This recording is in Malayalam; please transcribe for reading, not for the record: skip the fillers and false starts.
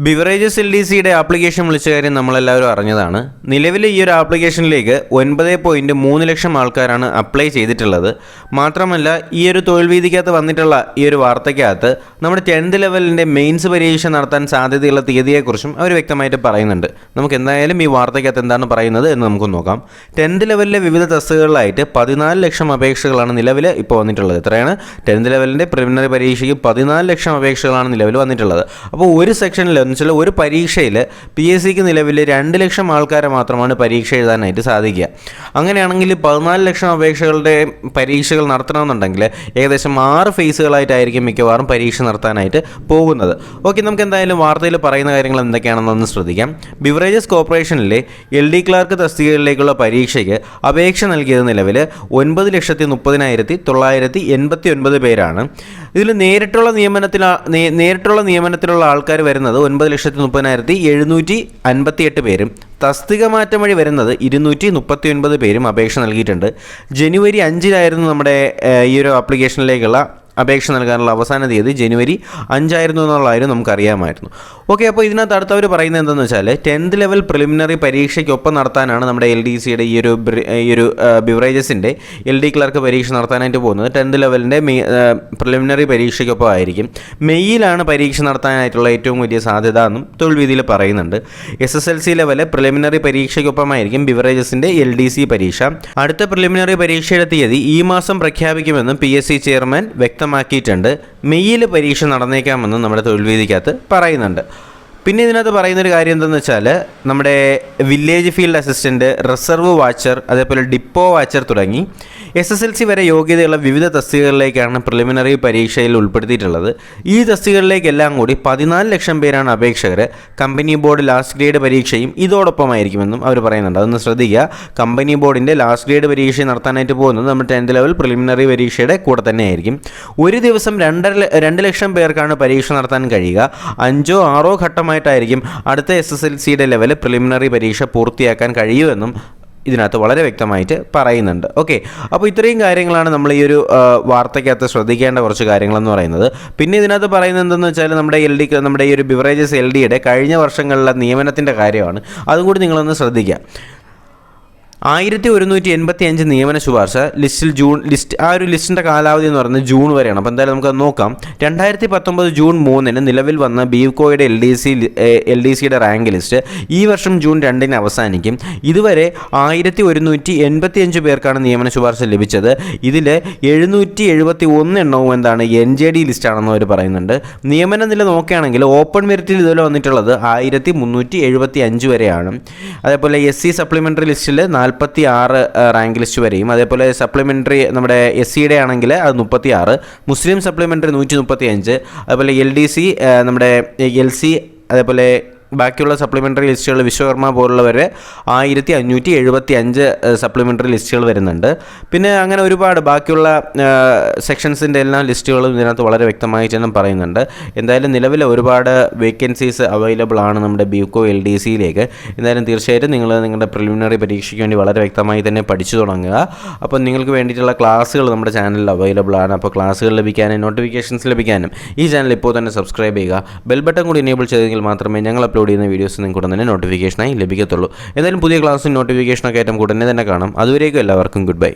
ബിവറേജസ് LDCയുടെ ആപ്ലിക്കേഷൻ വിളിച്ച കാര്യം നമ്മളെല്ലാവരും അറിഞ്ഞതാണ്. നിലവിൽ ഈ ഒരു ആപ്ലിക്കേഷനിലേക്ക് 9.3 ലക്ഷം ആൾക്കാരാണ് അപ്ലൈ ചെയ്തിട്ടുള്ളത്. മാത്രമല്ല ഈ ഒരു തൊഴിൽ വീതിക്കകത്ത് വന്നിട്ടുള്ള ഈ ഒരു വാർത്തയ്ക്കകത്ത് നമ്മുടെ 10th ലെവലിൻ്റെ മെയിൻസ് പരീക്ഷ നടത്താൻ സാധ്യതയുള്ള തീയതിയെക്കുറിച്ചും അവർ വ്യക്തമായിട്ട് പറയുന്നുണ്ട്. നമുക്ക് എന്തായാലും ഈ വാർത്തയ്ക്കകത്ത് എന്താണ് പറയുന്നത് എന്ന് നമുക്ക് നോക്കാം. 10th ലെവലിലെ വിവിധ തസ്തികകളിലായിട്ട് 14 ലക്ഷം അപേക്ഷകളാണ് നിലവിൽ ഇപ്പോൾ വന്നിട്ടുള്ളത്. എത്രയാണ്? 10th ലെവലിൻ്റെ പ്രിലിമിനറി പരീക്ഷയ്ക്ക് 14 ലക്ഷം അപേക്ഷകളാണ് നിലവിൽ വന്നിട്ടുള്ളത്. അപ്പോൾ ഒരു സെക്ഷനിൽ ഒരു പരീക്ഷയിൽ PSCക്ക് നിലവിൽ 2 ലക്ഷം ആൾക്കാരെ മാത്രമാണ് പരീക്ഷ എഴുതാനായിട്ട് സാധിക്കുക. അങ്ങനെയാണെങ്കിൽ 14 ലക്ഷം അപേക്ഷകളുടെ പരീക്ഷകൾ നടത്തണമെന്നുണ്ടെങ്കിൽ ഏകദേശം 6 ഫേസുകളായിട്ടായിരിക്കും മിക്കവാറും പരീക്ഷ നടത്താനായിട്ട് പോകുന്നത്. ഓക്കെ, നമുക്ക് എന്തായാലും വാർത്തയിൽ പറയുന്ന കാര്യങ്ങൾ എന്തൊക്കെയാണെന്നൊന്ന് ശ്രദ്ധിക്കാം. ബിവറേജസ് കോർപ്പറേഷനിലെ LD ക്ലാർക്ക് തസ്തികകളിലേക്കുള്ള പരീക്ഷയ്ക്ക് അപേക്ഷ നൽകിയത് നിലവിൽ 9,30,989 പേരാണ്. ഇതിൽ നേരിട്ടുള്ള നിയമനത്തിലുള്ള ആൾക്കാർ വരുന്നത് 9,30,758 പേരും തസ്തിക മാറ്റം വഴി വരുന്നത് 239 പേരും അപേക്ഷ നൽകിയിട്ടുണ്ട്. ജനുവരി 5 നമ്മുടെ ഈ ഒരു ആപ്ലിക്കേഷനിലേക്കുള്ള അപേക്ഷ നൽകാനുള്ള അവസാന തീയതി ജനുവരി 5 എന്നുള്ളതായിരുന്നു നമുക്കറിയാമായിരുന്നു. ഓക്കെ, അപ്പോൾ ഇതിനകത്ത് അടുത്തവർ പറയുന്നത് എന്താണെന്ന് വെച്ചാൽ 10th ലെവൽ പ്രിലിമിനറി പരീക്ഷയ്ക്കൊപ്പം നടത്താനാണ് നമ്മുടെ LDCയുടെ ഈ ഒരു ബിവറേജസിൻ്റെ LD ക്ലർക്ക് പരീക്ഷ നടത്താനായിട്ട് പോകുന്നത്. 10th ലെവലിൻ്റെ പ്രിലിമിനറി പരീക്ഷയ്ക്കൊപ്പം ആയിരിക്കും. മെയ്യിലാണ് പരീക്ഷ നടത്താനായിട്ടുള്ള ഏറ്റവും വലിയ സാധ്യത എന്നും തൊഴിൽ വിധിയിൽ പറയുന്നുണ്ട്. SSLC ലെവൽ പ്രിലിമിനറി പരീക്ഷയ്ക്കൊപ്പമായിരിക്കും ബിവറേജസിൻ്റെ LDC പരീക്ഷ. അടുത്ത പ്രിലിമിനറി പരീക്ഷയുടെ തീയതി ഈ മാസം പ്രഖ്യാപിക്കുമെന്നും PSC ചെയർമാൻ വ്യക്തമാക്കിയിട്ടുണ്ട്. മെയ്യിൽ പരീക്ഷ നടന്നേക്കാമെന്ന് നമ്മുടെ തൊഴിൽ വീതിക്കകത്ത് പറയുന്നുണ്ട്. പിന്നെ ഇതിനകത്ത് പറയുന്നൊരു കാര്യം എന്താണെന്ന് വെച്ചാൽ നമ്മുടെ village field assistant, reserve watcher, അതേപോലെ ഡിപ്പോ വാച്ചർ തുടങ്ങി SSLC വരെ യോഗ്യതയുള്ള വിവിധ തസ്തികകളിലേക്കാണ് പ്രിലിമിനറി പരീക്ഷയിൽ ഉൾപ്പെടുത്തിയിട്ടുള്ളത്. ഈ തസ്തികകളിലേക്കെല്ലാം കൂടി 14 ലക്ഷം പേരാണ് അപേക്ഷകർ. കമ്പനി ബോർഡ് ലാസ്റ്റ് ഗ്രേഡ് പരീക്ഷയും ഇതോടൊപ്പമായിരിക്കുമെന്നും അവർ പറയുന്നുണ്ട്. അതൊന്ന് ശ്രദ്ധിക്കുക. കമ്പനി ബോർഡിൻ്റെ ലാസ്റ്റ് ഗ്രേഡ് പരീക്ഷ നടത്താനായിട്ട് പോകുന്നത് നമ്മുടെ 10th ലെവൽ പ്രിലിമിനറി പരീക്ഷയുടെ കൂടെ തന്നെ ആയിരിക്കും. ഒരു ദിവസം 2 ലക്ഷം പേർക്കാണ് പരീക്ഷ നടത്താൻ കഴിയുക. 5 or 6 ഘട്ടമായിട്ടായിരിക്കും അടുത്ത SSLCയുടെ ലെവൽ പ്രിലിമിനറി പരീക്ഷ പൂർത്തിയാക്കാൻ കഴിയുമെന്നും ഇതിനകത്ത് വളരെ വ്യക്തമായിട്ട് പറയുന്നുണ്ട്. ഓക്കെ, അപ്പോൾ ഇത്രയും കാര്യങ്ങളാണ് നമ്മൾ ഈ ഒരു വാർത്തയ്ക്കകത്ത് ശ്രദ്ധിക്കേണ്ട കുറച്ച് കാര്യങ്ങളെന്ന് പറയുന്നത്. പിന്നെ ഇതിനകത്ത് പറയുന്നത് എന്തെന്ന് വെച്ചാൽ നമ്മുടെ ഈ ഒരു ബിവറേജസ് LDയുടെ കഴിഞ്ഞ വർഷങ്ങളിലെ നിയമനത്തിൻ്റെ കാര്യമാണ്. അതും കൂടി നിങ്ങളൊന്ന് ശ്രദ്ധിക്കുക. 1185 നിയമന ശുപാർശ ആ ഒരു ലിസ്റ്റിൻ്റെ കാലാവധി എന്ന് പറയുന്നത് ജൂൺ വരെയാണ്. അപ്പോൾ എന്തായാലും നമുക്ക് നോക്കാം. 2019 ജൂൺ 3 നിലവിൽ വന്ന ബിവ്കോയുടെ LDCയുടെ റാങ്ക് ലിസ്റ്റ് ഈ വർഷം ജൂൺ 2 അവസാനിക്കും. ഇതുവരെ 1185 പേർക്കാണ് നിയമന ശുപാർശ ലഭിച്ചത്. ഇതിൽ 771 എണ്ണവും എന്താണ് NJD ലിസ്റ്റാണെന്ന് അവർ പറയുന്നുണ്ട്. നിയമന നില നോക്കുകയാണെങ്കിൽ ഓപ്പൺ മെറിറ്റിൽ ഇതുവരെ വന്നിട്ടുള്ളത് 1375 വരെയാണ്. അതേപോലെ SC സപ്ലിമെൻ്ററി ലിസ്റ്റിൽ 46 റാങ്ക് ലിസ്റ്റ് വരെയും, അതേപോലെ സപ്ലിമെൻ്ററി നമ്മുടെ SCയുടെ ആണെങ്കിൽ അത് 36, മുസ്ലിം സപ്ലിമെൻ്ററി 135, അതേപോലെ LDC നമ്മുടെ LC, അതേപോലെ ബാക്കിയുള്ള സപ്ലിമെൻ്ററി ലിസ്റ്റുകൾ വിശ്വകർമ്മ പോലുള്ളവരെ 1575 സപ്ലിമെൻ്ററി ലിസ്റ്റുകൾ വരുന്നുണ്ട്. പിന്നെ അങ്ങനെ ഒരുപാട് ബാക്കിയുള്ള സെക്ഷൻസിൻ്റെ എല്ലാ ലിസ്റ്റുകളും ഇതിനകത്ത് വളരെ വ്യക്തമായി തന്നെ പറയുന്നുണ്ട്. എന്തായാലും നിലവിൽ ഒരുപാട് വേക്കൻസീസ് അവൈലബിൾ ആണ് നമ്മുടെ ബിവ്കോ LDCയിലേക്ക്. എന്തായാലും തീർച്ചയായിട്ടും നിങ്ങൾ നിങ്ങളുടെ പ്രിലിമിനറി പരീക്ഷയ്ക്ക് വേണ്ടി വളരെ വ്യക്തമായി തന്നെ പഠിച്ചു തുടങ്ങുക. അപ്പോൾ നിങ്ങൾക്ക് വേണ്ടിയിട്ടുള്ള ക്ലാസ്സുകൾ നമ്മുടെ ചാനലിൽ അവൈലബിൾ ആണ്. അപ്പോൾ ക്ലാസ്സുകൾ ലഭിക്കാനും നോട്ടിഫിക്കേഷൻസ് ലഭിക്കാനും ഈ ചാനൽ ഇപ്പോൾ തന്നെ സബ്സ്ക്രൈബ് ചെയ്യുക. ബെൽ ബട്ടൺ കൂടി എനേബിൾ ചെയ്തെങ്കിൽ മാത്രമേ ഞങ്ങൾ അപ്ലോഡ് ചെയ്യുന്ന വീഡിയോസ് നിങ്ങൾക്ക് ഉടനെ നോട്ടിഫിക്കേഷനായി ലഭിക്കത്തുള്ളൂ. എന്തായാലും പുതിയ ക്ലാസ്സും നോട്ടിഫിക്കേഷനൊക്കെ ആയിട്ടും ഉടനെ തന്നെ കാണാം. അതുവരേക്കും എല്ലാവർക്കും ഗുഡ് ബൈ.